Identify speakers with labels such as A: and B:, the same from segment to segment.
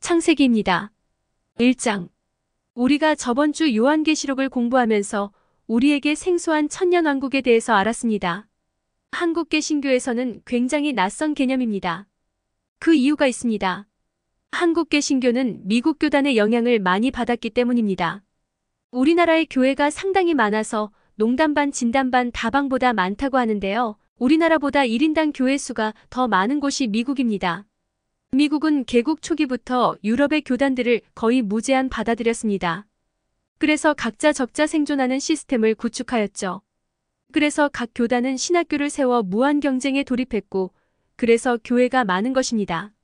A: 창세기입니다. 1장. 우리가 저번 주 요한계시록을 공부하면서 우리에게 생소한 천년왕국에 대해서 알았습니다. 한국개신교에서는 굉장히 낯선 개념입니다. 그 이유가 있습니다. 한국개신교는 미국 교단의 영향을 많이 받았기 때문입니다. 우리나라의 교회가 상당히 많아서 농담 반 진담 반 다방보다 많다고 하는데요. 우리나라보다 1인당 교회 수가 더 많은 곳이 미국입니다. 미국은 개국 초기부터 유럽의 교단들을 거의 무제한 받아들였습니다. 그래서 각자 적자 생존하는 시스템을 구축하였죠. 그래서 각 교단은 신학교를 세워 무한 경쟁에 돌입했고, 그래서 교회가 많은 것입니다.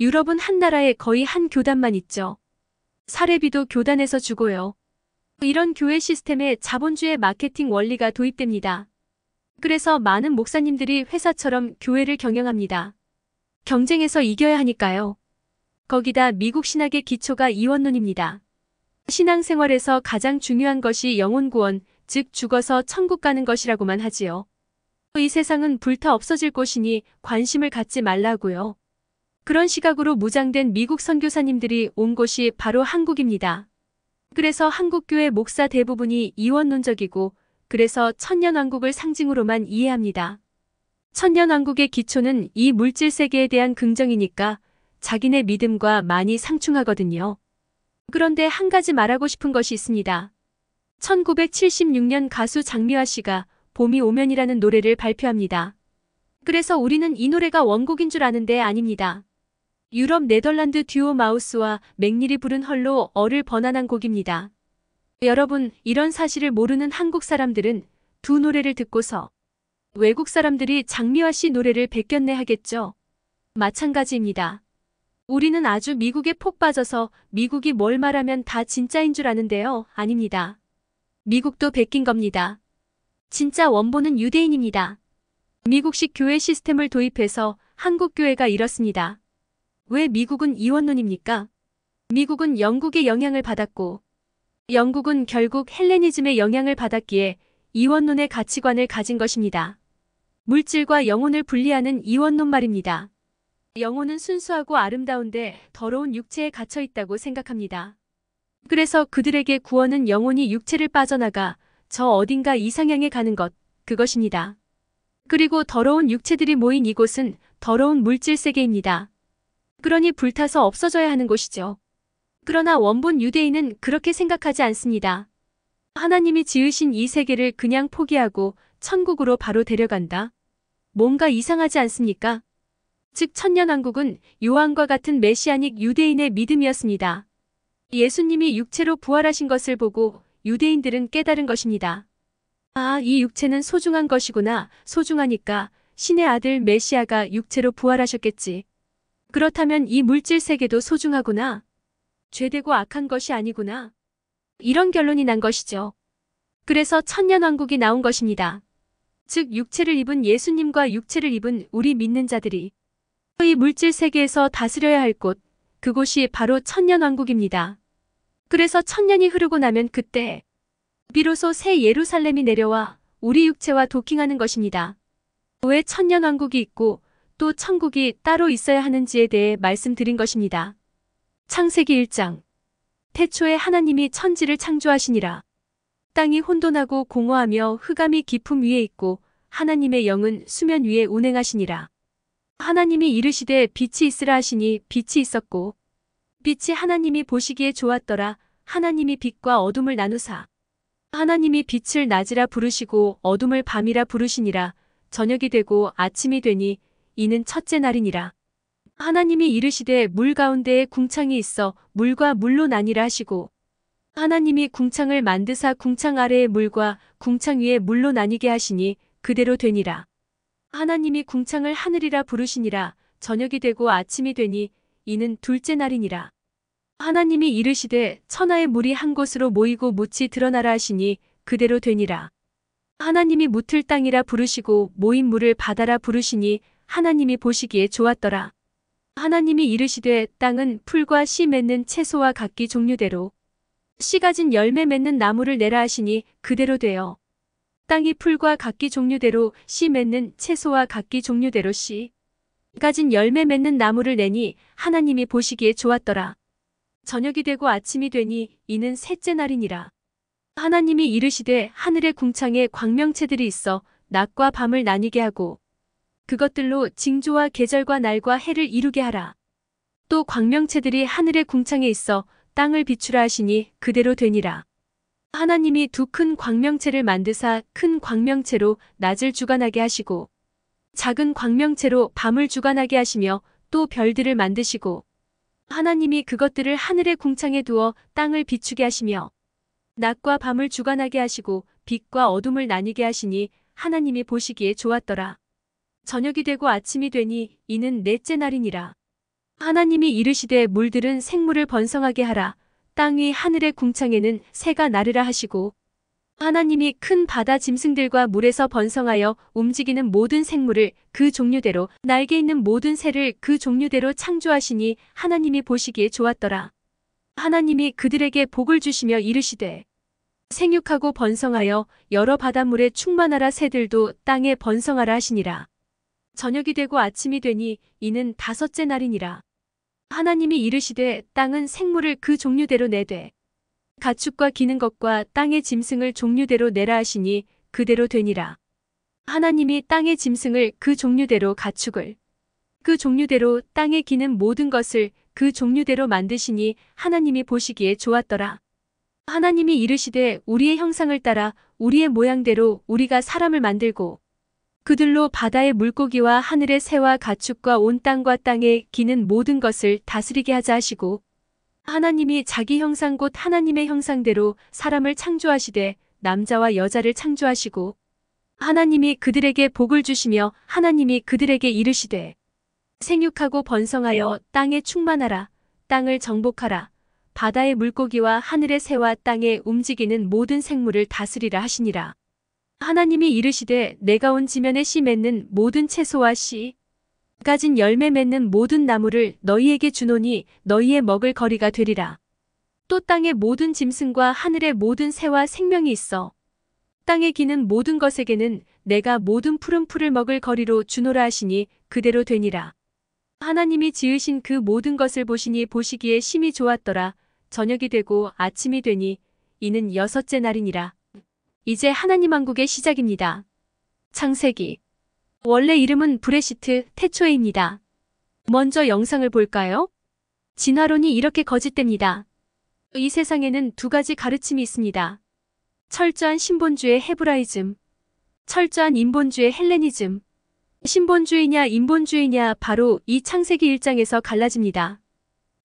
A: 유럽은 한 나라에 거의 한 교단만 있죠. 사례비도 교단에서 주고요. 이런 교회 시스템에 자본주의 마케팅 원리가 도입됩니다. 그래서 많은 목사님들이 회사처럼 교회를 경영합니다. 경쟁에서 이겨야 하니까요. 거기다 미국 신학의 기초가 이원론입니다. 신앙생활에서 가장 중요한 것이 영혼구원, 즉 죽어서 천국 가는 것이라고만 하지요. 이 세상은 불타 없어질 곳이니 관심을 갖지 말라고요. 그런 시각으로 무장된 미국 선교사님들이 온 곳이 바로 한국입니다. 그래서 한국교회 목사 대부분이 이원론적이고, 그래서 천년왕국을 상징으로만 이해합니다. 천년왕국의 기초는 이 물질 세계에 대한 긍정이니까 자기네 믿음과 많이 상충하거든요. 그런데 한 가지 말하고 싶은 것이 있습니다. 1976년 가수 장미화 씨가 봄이 오면이라는 노래를 발표합니다. 그래서 우리는 이 노래가 원곡인 줄 아는데 아닙니다. 유럽 네덜란드 듀오 마우스와 맥닐이 부른 헐로 어를 번안한 곡입니다. 여러분, 이런 사실을 모르는 한국 사람들은 두 노래를 듣고서 외국 사람들이 장미화 씨 노래를 베꼈네 하겠죠. 마찬가지입니다. 우리는 아주 미국에 폭 빠져서 미국이 뭘 말하면 다 진짜인 줄 아는데요. 아닙니다. 미국도 베낀 겁니다. 진짜 원본은 유대인입니다. 미국식 교회 시스템을 도입해서 한국 교회가 이렇습니다. 왜 미국은 이원론입니까? 미국은 영국의 영향을 받았고, 영국은 결국 헬레니즘의 영향을 받았기에 이원론의 가치관을 가진 것입니다. 물질과 영혼을 분리하는 이원론 말입니다. 영혼은 순수하고 아름다운데 더러운 육체에 갇혀 있다고 생각합니다. 그래서 그들에게 구원은 영혼이 육체를 빠져나가 저 어딘가 이상향에 가는 것, 그것입니다. 그리고 더러운 육체들이 모인 이곳은 더러운 물질 세계입니다. 그러니 불타서 없어져야 하는 곳이죠. 그러나 원본 유대인은 그렇게 생각하지 않습니다. 하나님이 지으신 이 세계를 그냥 포기하고 천국으로 바로 데려간다? 뭔가 이상하지 않습니까? 즉 천년왕국은 요한과 같은 메시아닉 유대인의 믿음이었습니다. 예수님이 육체로 부활하신 것을 보고 유대인들은 깨달은 것입니다. 아, 이 육체는 소중한 것이구나. 소중하니까 신의 아들 메시아가 육체로 부활하셨겠지. 그렇다면 이 물질 세계도 소중하구나. 죄되고 악한 것이 아니구나. 이런 결론이 난 것이죠. 그래서 천년왕국이 나온 것입니다. 즉 육체를 입은 예수님과 육체를 입은 우리 믿는 자들이 이 물질 세계에서 다스려야 할 곳, 그곳이 바로 천년왕국입니다. 그래서 천년이 흐르고 나면 그때 비로소 새 예루살렘이 내려와 우리 육체와 도킹하는 것입니다. 왜 천년왕국이 있고 또 천국이 따로 있어야 하는지에 대해 말씀드린 것입니다. 창세기 1장. 태초에 하나님이 천지를 창조하시니라. 땅이 혼돈하고 공허하며 흑암이 깊음 위에 있고 하나님의 영은 수면 위에 운행하시니라. 하나님이 이르시되 빛이 있으라 하시니 빛이 있었고 빛이 하나님이 보시기에 좋았더라. 하나님이 빛과 어둠을 나누사 하나님이 빛을 낮이라 부르시고 어둠을 밤이라 부르시니라. 저녁이 되고 아침이 되니 이는 첫째 날이니라. 하나님이 이르시되 물 가운데에 궁창이 있어 물과 물로 나뉘라 하시고 하나님이 궁창을 만드사 궁창 아래의 물과 궁창 위에 물로 나뉘게 하시니 그대로 되니라. 하나님이 궁창을 하늘이라 부르시니라. 저녁이 되고 아침이 되니 이는 둘째 날이니라. 하나님이 이르시되 천하의 물이 한 곳으로 모이고 묻이 드러나라 하시니 그대로 되니라. 하나님이 묻을 땅이라 부르시고 모인 물을 바다라 부르시니 하나님이 보시기에 좋았더라. 하나님이 이르시되 땅은 풀과 씨 맺는 채소와 각기 종류대로 씨 가진 열매 맺는 나무를 내라 하시니 그대로 되어 땅이 풀과 각기 종류대로 씨 맺는 채소와 각기 종류대로 씨 가진 열매 맺는 나무를 내니 하나님이 보시기에 좋았더라. 저녁이 되고 아침이 되니 이는 셋째 날이니라. 하나님이 이르시되 하늘의 궁창에 광명체들이 있어 낮과 밤을 나뉘게 하고 그것들로 징조와 계절과 날과 해를 이루게 하라. 또 광명체들이 하늘의 궁창에 있어 땅을 비추라 하시니 그대로 되니라. 하나님이 두 큰 광명체를 만드사 큰 광명체로 낮을 주관하게 하시고 작은 광명체로 밤을 주관하게 하시며 또 별들을 만드시고 하나님이 그것들을 하늘의 궁창에 두어 땅을 비추게 하시며 낮과 밤을 주관하게 하시고 빛과 어둠을 나뉘게 하시니 하나님이 보시기에 좋았더라. 저녁이 되고 아침이 되니 이는 넷째 날이니라. 하나님이 이르시되 물들은 생물을 번성하게 하라. 땅 위 하늘의 궁창에는 새가 나르라 하시고 하나님이 큰 바다 짐승들과 물에서 번성하여 움직이는 모든 생물을 그 종류대로 날개 있는 모든 새를 그 종류대로 창조하시니 하나님이 보시기에 좋았더라. 하나님이 그들에게 복을 주시며 이르시되 생육하고 번성하여 여러 바닷물에 충만하라. 새들도 땅에 번성하라 하시니라. 저녁이 되고 아침이 되니 이는 다섯째 날이니라. 하나님이 이르시되 땅은 생물을 그 종류대로 내되 가축과 기는 것과 땅의 짐승을 종류대로 내라 하시니 그대로 되니라. 하나님이 땅의 짐승을 그 종류대로 가축을 그 종류대로 땅에 기는 모든 것을 그 종류대로 만드시니 하나님이 보시기에 좋았더라. 하나님이 이르시되 우리의 형상을 따라 우리의 모양대로 우리가 사람을 만들고 그들로 바다의 물고기와 하늘의 새와 가축과 온 땅과 땅에 기는 모든 것을 다스리게 하자 하시고 하나님이 자기 형상 곧 하나님의 형상대로 사람을 창조하시되 남자와 여자를 창조하시고 하나님이 그들에게 복을 주시며 하나님이 그들에게 이르시되 생육하고 번성하여 땅에 충만하라. 땅을 정복하라. 바다의 물고기와 하늘의 새와 땅에 움직이는 모든 생물을 다스리라 하시니라. 하나님이 이르시되 내가 온 지면에 씨 맺는 모든 채소와 씨 가진 열매 맺는 모든 나무를 너희에게 주노니 너희의 먹을 거리가 되리라. 또 땅의 모든 짐승과 하늘의 모든 새와 생명이 있어 땅에 기는 모든 것에게는 내가 모든 푸른 풀을 먹을 거리로 주노라 하시니 그대로 되니라. 하나님이 지으신 그 모든 것을 보시니 보시기에 심히 좋았더라. 저녁이 되고 아침이 되니 이는 여섯째 날이니라. 이제 하나님 왕국의 시작입니다. 창세기. 원래 이름은 브레시트, 태초에입니다. 먼저 영상을 볼까요? 진화론이 이렇게 거짓됩니다. 이 세상에는 두 가지 가르침이 있습니다. 철저한 신본주의 헤브라이즘, 철저한 인본주의 헬레니즘. 신본주의냐 인본주의냐 바로 이 창세기 1장에서 갈라집니다.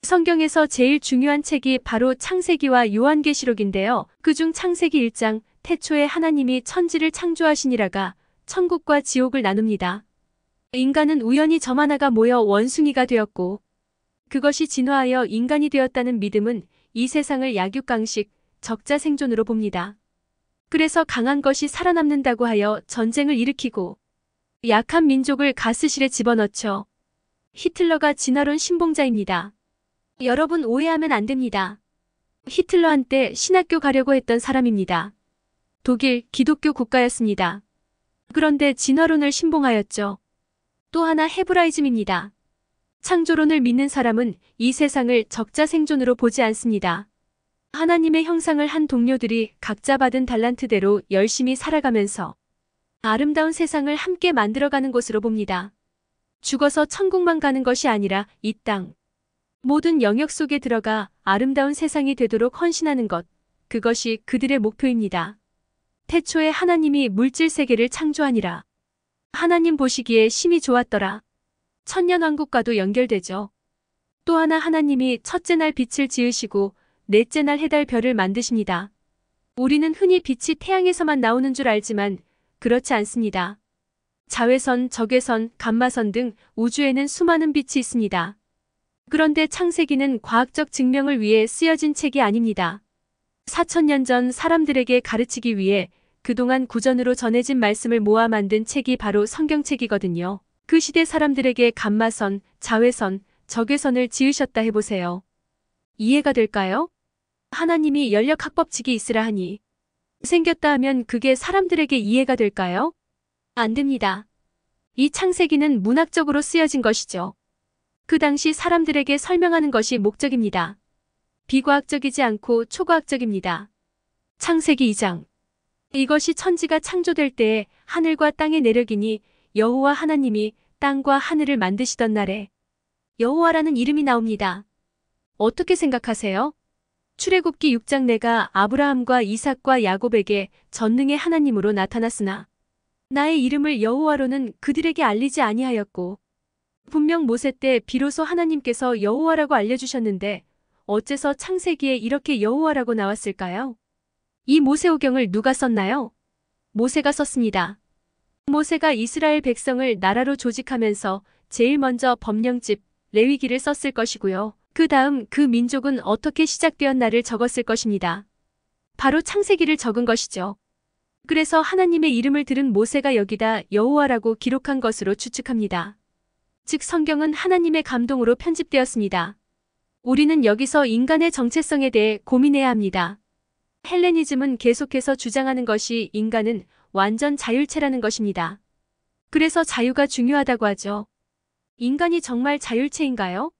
A: 성경에서 제일 중요한 책이 바로 창세기와 요한계시록인데요. 그중 창세기 1장 태초에 하나님이 천지를 창조하시니라가 천국과 지옥을 나눕니다. 인간은 우연히 점 하나가 모여 원숭이가 되었고 그것이 진화하여 인간이 되었다는 믿음은 이 세상을 약육강식, 적자생존으로 봅니다. 그래서 강한 것이 살아남는다고 하여 전쟁을 일으키고 약한 민족을 가스실에 집어넣죠. 히틀러가 진화론 신봉자입니다. 여러분 오해하면 안 됩니다. 히틀러 한때 신학교 가려고 했던 사람입니다. 독일 기독교 국가였습니다. 그런데 진화론을 신봉하였죠. 또 하나 헤브라이즘입니다. 창조론을 믿는 사람은 이 세상을 적자생존으로 보지 않습니다. 하나님의 형상을 한 동료들이 각자 받은 달란트대로 열심히 살아가면서 아름다운 세상을 함께 만들어가는 곳으로 봅니다. 죽어서 천국만 가는 것이 아니라 이 땅, 모든 영역 속에 들어가 아름다운 세상이 되도록 헌신하는 것, 그것이 그들의 목표입니다. 태초에 하나님이 물질 세계를 창조하니라. 하나님 보시기에 심히 좋았더라. 천년왕국과도 연결되죠. 또 하나 하나님이 첫째 날 빛을 지으시고 넷째 날 해달 별을 만드십니다. 우리는 흔히 빛이 태양에서만 나오는 줄 알지만 그렇지 않습니다. 자외선, 적외선, 감마선 등 우주에는 수많은 빛이 있습니다. 그런데 창세기는 과학적 증명을 위해 쓰여진 책이 아닙니다. 4000년 전 사람들에게 가르치기 위해 그동안 구전으로 전해진 말씀을 모아 만든 책이 바로 성경책이거든요. 그 시대 사람들에게 감마선, 자외선, 적외선을 지으셨다 해보세요. 이해가 될까요? 하나님이 연력학법칙이 있으라 하니 생겼다 하면 그게 사람들에게 이해가 될까요? 안 됩니다. 이 창세기는 문학적으로 쓰여진 것이죠. 그 당시 사람들에게 설명하는 것이 목적입니다. 비과학적이지 않고 초과학적입니다. 창세기 2장. 이것이 천지가 창조될 때에 하늘과 땅의 내력이니 여호와 하나님이 땅과 하늘을 만드시던 날에 여호와라는 이름이 나옵니다. 어떻게 생각하세요? 출애굽기 6장 내가 아브라함과 이삭과 야곱에게 전능의 하나님으로 나타났으나 나의 이름을 여호와로는 그들에게 알리지 아니하였고 분명 모세 때 비로소 하나님께서 여호와라고 알려주셨는데 어째서 창세기에 이렇게 여호와라고 나왔을까요? 이 모세오경을 누가 썼나요? 모세가 썼습니다. 모세가 이스라엘 백성을 나라로 조직하면서 제일 먼저 법령집 레위기를 썼을 것이고요. 그 다음 그 민족은 어떻게 시작되었나를 적었을 것입니다. 바로 창세기를 적은 것이죠. 그래서 하나님의 이름을 들은 모세가 여기다 여호와라고 기록한 것으로 추측합니다. 즉 성경은 하나님의 감동으로 편집되었습니다. 우리는 여기서 인간의 정체성에 대해 고민해야 합니다. 헬레니즘은 계속해서 주장하는 것이 인간은 완전 자율체라는 것입니다. 그래서 자유가 중요하다고 하죠. 인간이 정말 자율체인가요?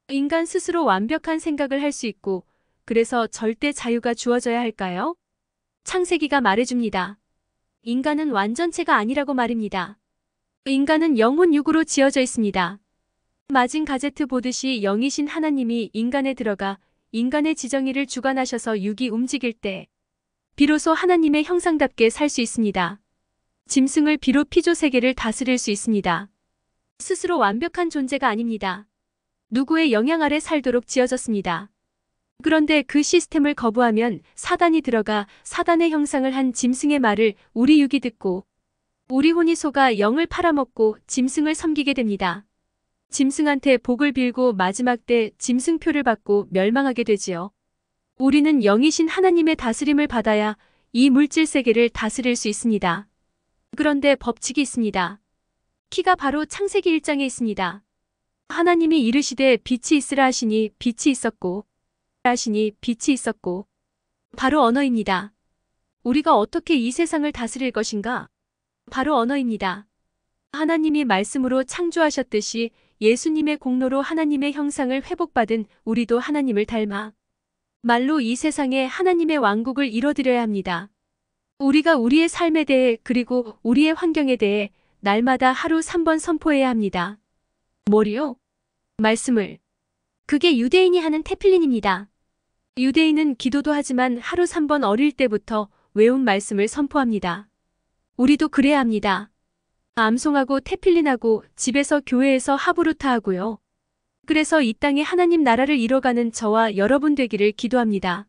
A: 인간 스스로 완벽한 생각을 할 수 있고 그래서 절대 자유가 주어져야 할까요? 창세기가 말해줍니다. 인간은 완전체가 아니라고 말입니다. 인간은 영혼 육으로 지어져 있습니다. 마진 가제트 보듯이 영이신 하나님이 인간에 들어가 인간의 지정의를 주관하셔서 육이 움직일 때 비로소 하나님의 형상답게 살 수 있습니다. 짐승을 비로 피조 세계를 다스릴 수 있습니다. 스스로 완벽한 존재가 아닙니다. 누구의 영향 아래 살도록 지어졌습니다. 그런데 그 시스템을 거부하면 사단이 들어가 사단의 형상을 한 짐승의 말을 우리 육이 듣고 우리 혼이 속아 영을 팔아먹고 짐승을 섬기게 됩니다. 짐승한테 복을 빌고 마지막 때 짐승표를 받고 멸망하게 되지요. 우리는 영이신 하나님의 다스림을 받아야 이 물질 세계를 다스릴 수 있습니다. 그런데 법칙이 있습니다. 키가 바로 창세기 1장에 있습니다. 하나님이 이르시되 빛이 있으라 하시니 빛이 있었고 하시니 빛이 있었고 바로 언어입니다. 우리가 어떻게 이 세상을 다스릴 것인가? 바로 언어입니다. 하나님이 말씀으로 창조하셨듯이 예수님의 공로로 하나님의 형상을 회복받은 우리도 하나님을 닮아 말로 이 세상에 하나님의 왕국을 이뤄드려야 합니다. 우리가 우리의 삶에 대해 그리고 우리의 환경에 대해 날마다 하루 3번 선포해야 합니다. 뭐리요? 말씀을. 그게 유대인이 하는 테필린입니다. 유대인은 기도도 하지만 하루 3번 어릴 때부터 외운 말씀을 선포합니다. 우리도 그래야 합니다. 암송하고 테필린하고 집에서 교회에서 하부루타 하고요. 그래서 이 땅에 하나님 나라를 이뤄가는 저와 여러분 되기를 기도합니다.